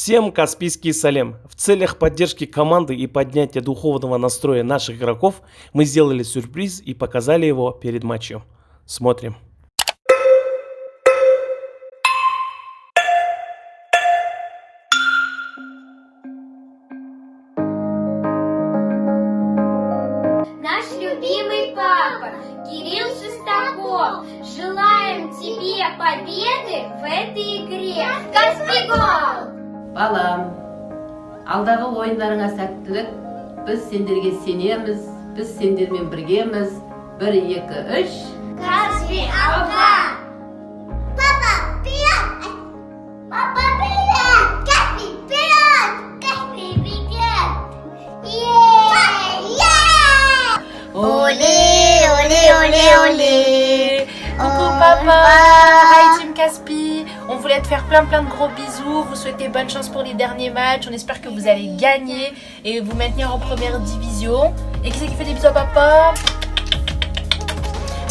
Всем Каспийский салем! В целях поддержки команды и поднятия духовного настроя наших игроков мы сделали сюрприз и показали его перед матчем. Смотрим. Наш любимый папа Кирилл Шестаков, желаем тебе победы в этой игре. Каспий гол! Балам, алдағы ойындарыңа сәттілік. Біз сендерге сенеміз, біз сендермен біргеміз. 1, 2, 3. Каспий алға! Папа, вперед! Папа, вперед! Каспий, вперед! Каспий, вперед! Olé, olé, olé, olé. Coucou papa, hi Team Caspi. On voulait te faire plein de gros bisous, vous souhaiter bonne chance pour les derniers matchs, on espère que vous allez gagner et vous maintenir en première division. Et qui c'est qui fait des bisous à papa?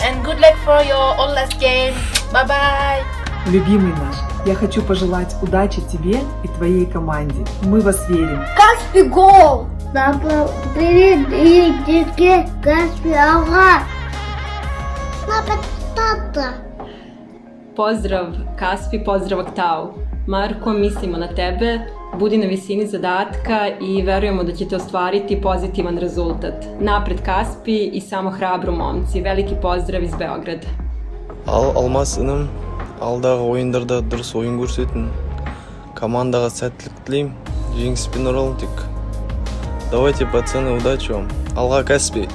And good luck for your all last game. Bye bye. Любимый наш, я хочу пожелать удачи тебе и твоей команде. Мы вас верим. Каспий гол! Папа, привет, и Каспий алға! Папа, тата! Pozdrav Kaspi, pozdrav Aktau. Marko, mislimo na tebe, budi na visini zadatka i verujemo da ćete ostvariti pozitivan rezultat. Napred Kaspi i samo hrabro momci. Veliki pozdrav iz Beograda. Алмас інім, алдағы ойындарда дұрыс ойын көрсетін. Командаға сәттілік тілеймін, жеңіспен оралым тек. Давайте, пацаны, удачи вам. Алға Каспий.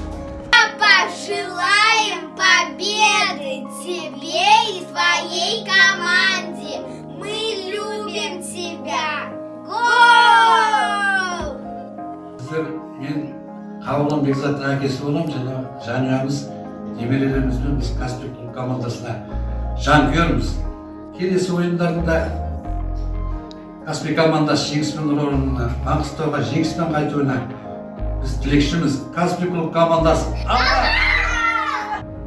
Желаем победы тебе и твоей команде. Мы любим тебя. Гол! Мен Қабылан Бекзаттың әкесі болам, және жанұямыз, немерелерімізбен біз Каспий клуб командасына жанкүйерміз. Келесі ойындарында Каспий командасы жеңіспен оралуына, Маңғыстауға жеңіспен қайтуына біз тілекшіміз. Каспий клуб командасы.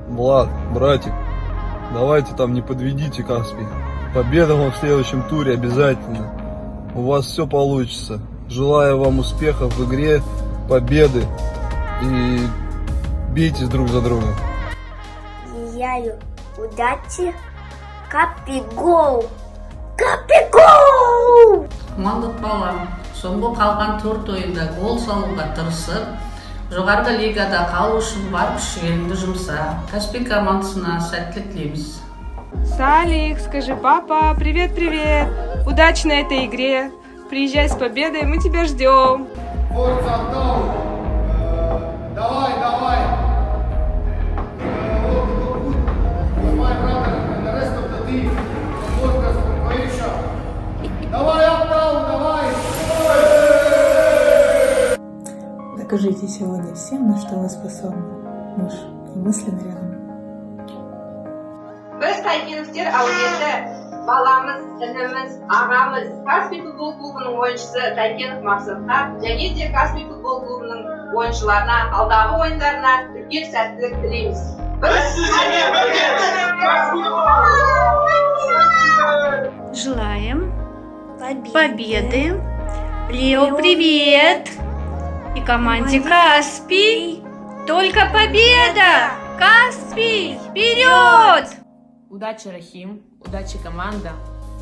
Влад, братик, давайте там не подведите Каспий. Победа вам в следующем туре обязательно. У вас все получится. Желаю вам успехов в игре, победы и бийтесь друг за друга. Сияю удачи. Каспий гол! Каспий гол! Маңғыт балам, соңғы қалған 4 ойында гол салуға тырысып, жоғарғы лигада қалу үшін бар күш-жігеріңді жұмса. Каспий командасына сәттілік тілейміз. Салик, скажи: папа, привет-привет, удачи на этой игре, приезжай с победой, мы тебя ждем. Давай. Докажите сегодня всем, на что вы способны. Муж и мысленно рядом. Біз тайкенівтер әулеті, баламыз, ініміз, ағамыз, Каспий футбол клубының ойыншысы Тайкенов Мақсатқа және де Каспий футбол клубының ойыншыларына алдағы ойындарына үлкен сәттілік тілейміз. Желаем победы. Лео, привет! И команде Каспий. Только победа! Каспий, вперед! Удачи, Рахим, удачи, команда.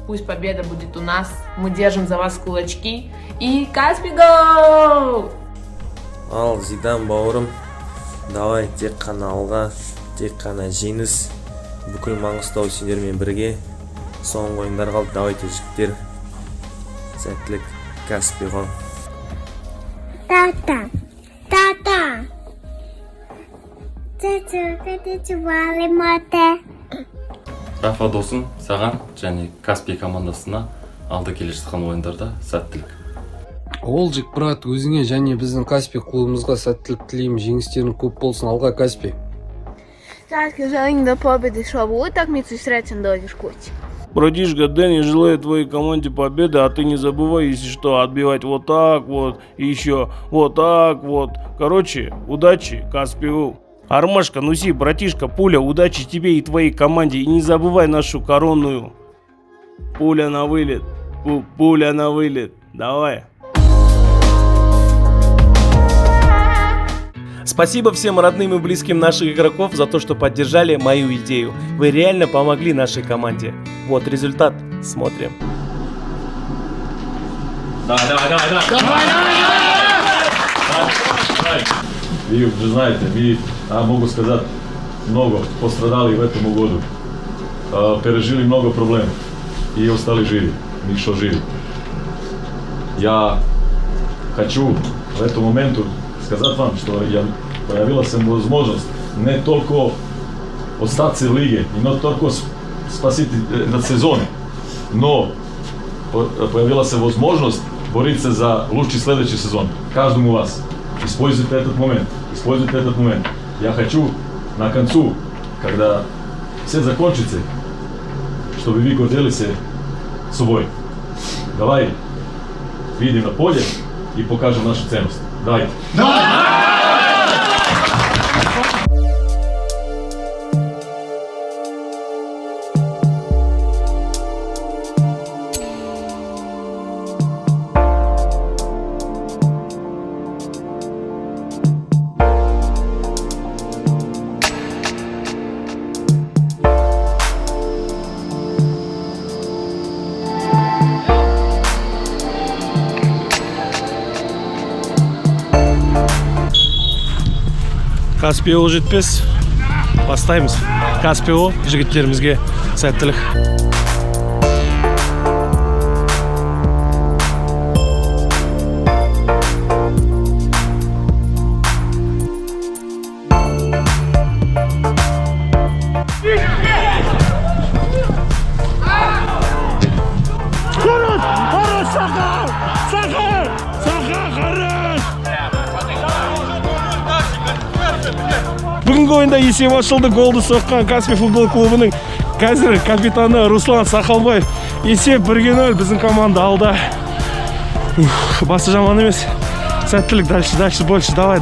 Пусть победа будет у нас. Мы держим за вас кулачки. И Каспий гол! Ал Зидан бауырым, давай тек қана алға, тек қана жеңіс. Бүкіл Маңғыстау сендермен бірге. Соңғы ойындар қалды, давайте жігіттер. Сәттілік, Каспий гол. Тата. Кәдеті валы маты. Рафа досым, саған және Каспий командасына алды келе жатқан ойындарда сәттілік. Олжик, брат, өзіңе және біздің Каспий клубымызға сәттілік тілеймін. Жеңістерің көп болсын. Алға, Каспий. Сашка, желаем до победы, чтобы вы так мне встретим до Вишкоти. Братишка Дэнни, желаю твоей команде победы, а ты не забывай, если что, отбивать вот так вот, и еще вот так вот. Короче, удачи, Каспию. Армашка, Нуси, братишка, пуля, удачи тебе и твоей команде. И не забывай нашу коронную. Пуля на вылет. Пуля на вылет. Давай. Спасибо всем родным и близким наших игроков за то, что поддержали мою идею. Вы реально помогли нашей команде. Вот результат. Смотрим. Вы уже знаете, мы, могу сказать, много пострадали в этом году. Пережили много проблем и остались живы. Мы еще живы. Я хочу в этом моменту сказать вам, что появилась возможность не только остаться в лиге, не только спасти этот сезон, но появилась возможность бороться за лучший следующий сезон. Каждому вас. Используйте этот момент. Используйте этот момент. Я хочу на концу, когда все закончится, чтобы вы гордились собой. Давай выйдем на поле и покажем нашу ценность. Давайте. Каспио жетпес. Бастаймыз. Каспио жігіттерімізге сәттілік. Бүгінгі ойында есеп ашылды. Голды соққан Каспий футбол клубының қазір капитаны Руслан Сахалбаев. Есеп 1-0 біздің команда алда. Басы жаман емес. Сәттілік, дальше, больше. Давай.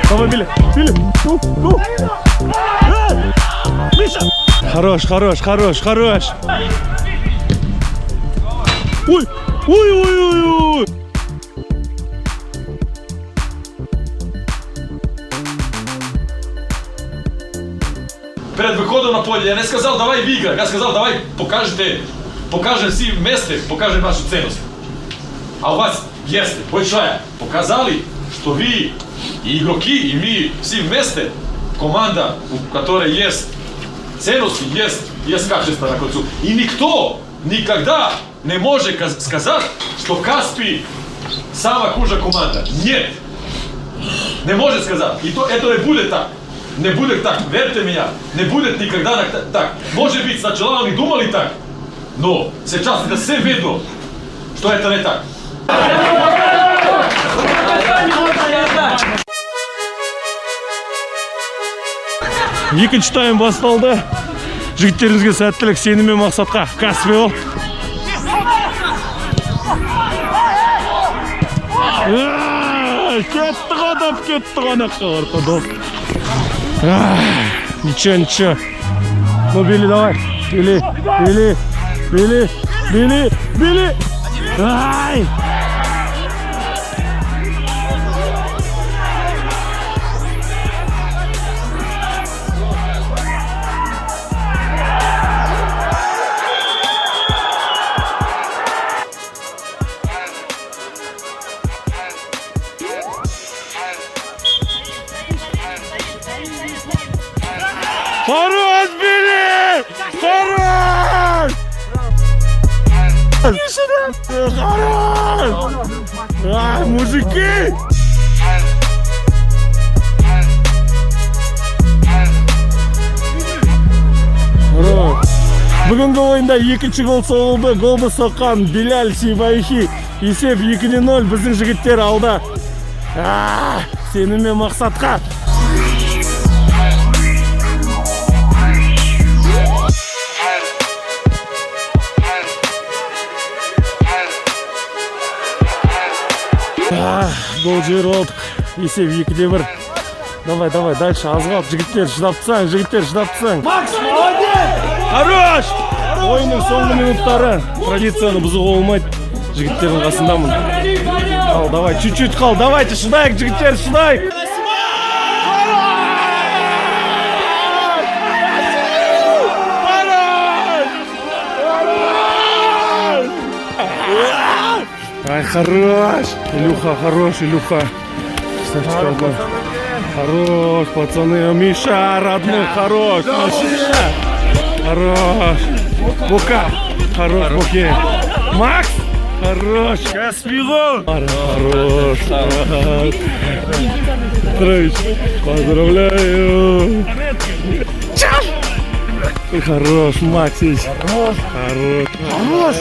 Давай, Билли. Go. Миша! Хорош. Ой. Перед выходом на поле я не сказал, давай в играх, я сказал, давай покажем все вместе, покажем нашу ценность. А у вас есть большая. Показали, что вы и игроки, и мы все вместе, команда, у которой есть ценности, есть качество на концу. И никто никогда не может сказать, что Каспий самая хуже команда. Нет. Не может сказать. И то это не будет так. Не будет так. Верьте меня. Не будет никогда так. Может быть, сначала они думали так. Но сейчас это все видно, что это не так. Екінші тайм басталды. Жігіттеріңізге сәттілік, сенім мен мақсатқа. Каспио. Кетті ғана ортада. Ничего. Ну, Билли, давай. Билли. Ай! Хорош, Билли! Хорош! Хорош! Мужики! Хорош! Бүгінгі ойында екінші гол соғылды. Голды соққан Билаль Сибайхи. Есеп 2-0, біздің жігіттер алда. Сенімен мақсатқа. Гол жіберіп алдық. Есеп 2-1. Давай, дальше аз қалды. Жігіттер шыдап тұрсаң. Макс, молодец! Хорош! Ойынның соңғы минуттары. Традицияны бұзуға болмайды. Жігіттердің қасындамын. Ал, давай, чуть-чуть қал. Давайте, шыдайық, жігіттер, шыдайық. Ай, хорош! Илюха. Красавчик. Хорош, пацаны. Миша, родной, хорош. Хорош. Бука. Хорош, Буке. Макс. Хорош. Каспий гол. Хорош. Петрович, поздравляю. Хорош, Максич. Хорош.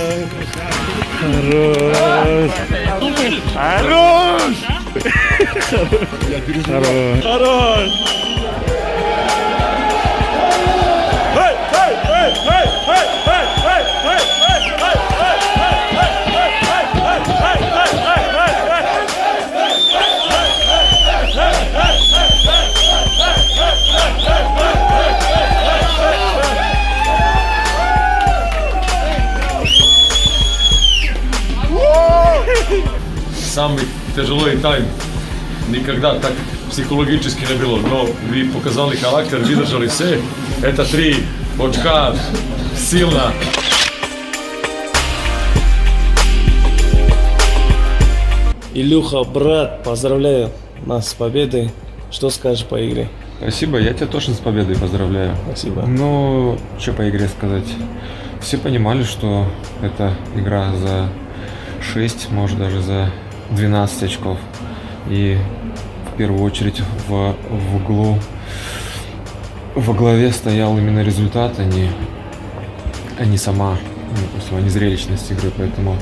Самый тяжелый тайм. Никогда так психологически не было. Но вы показали характер, выдержали все. Это 3 очка. Сильно. Илюха, брат, поздравляю нас с победой. Что скажешь по игре? Спасибо, я тебя тоже с победой поздравляю. Спасибо. Ну, что по игре сказать? Все понимали, что это игра за 6, может даже за 12 очков. И в первую очередь в углу, во главе стоял именно результат, а не сама, не зрелищность игры. Поэтому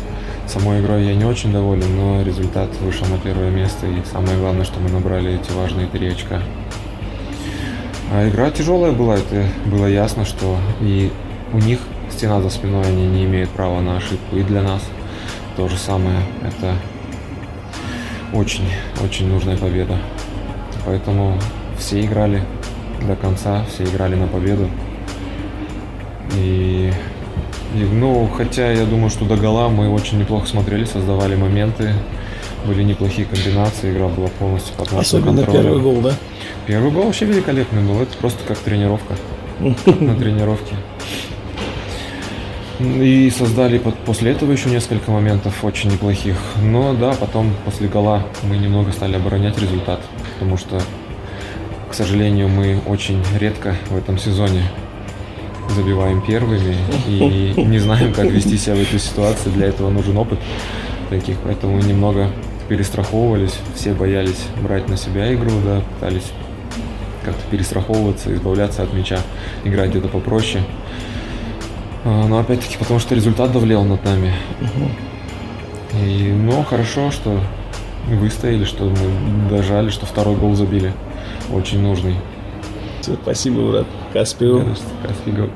самой игрой я не очень доволен, но результат вышел на первое место. И самое главное, что мы набрали эти важные 3 очка. А игра тяжелая была, это было ясно, что и у них стена за спиной, они не имеют права на ошибку. И для нас то же самое. Это очень нужная победа. Поэтому все играли до конца, все играли на победу. Ну, хотя я думаю, что до гола мы очень неплохо смотрели, создавали моменты, были неплохие комбинации, игра была полностью под нашим контролем. Особенно первый гол, да? Первый гол вообще великолепный был, это просто как тренировка на тренировке. И создали после этого еще несколько моментов очень неплохих. Но да, потом после гола мы немного стали оборонять результат, потому что, к сожалению, мы очень редко в этом сезоне забиваем первыми и не знаем, как вести себя в этой ситуации. Для этого нужен опыт таких, поэтому мы немного перестраховывались, все боялись брать на себя игру, да, пытались как-то перестраховываться, избавляться от мяча, играть где-то попроще. Но опять-таки, потому что результат давлел над нами. Но хорошо, что выстояли, что мы дожали, что второй гол забили. Очень нужный. Спасибо, брат. Каспий. Каспий гол.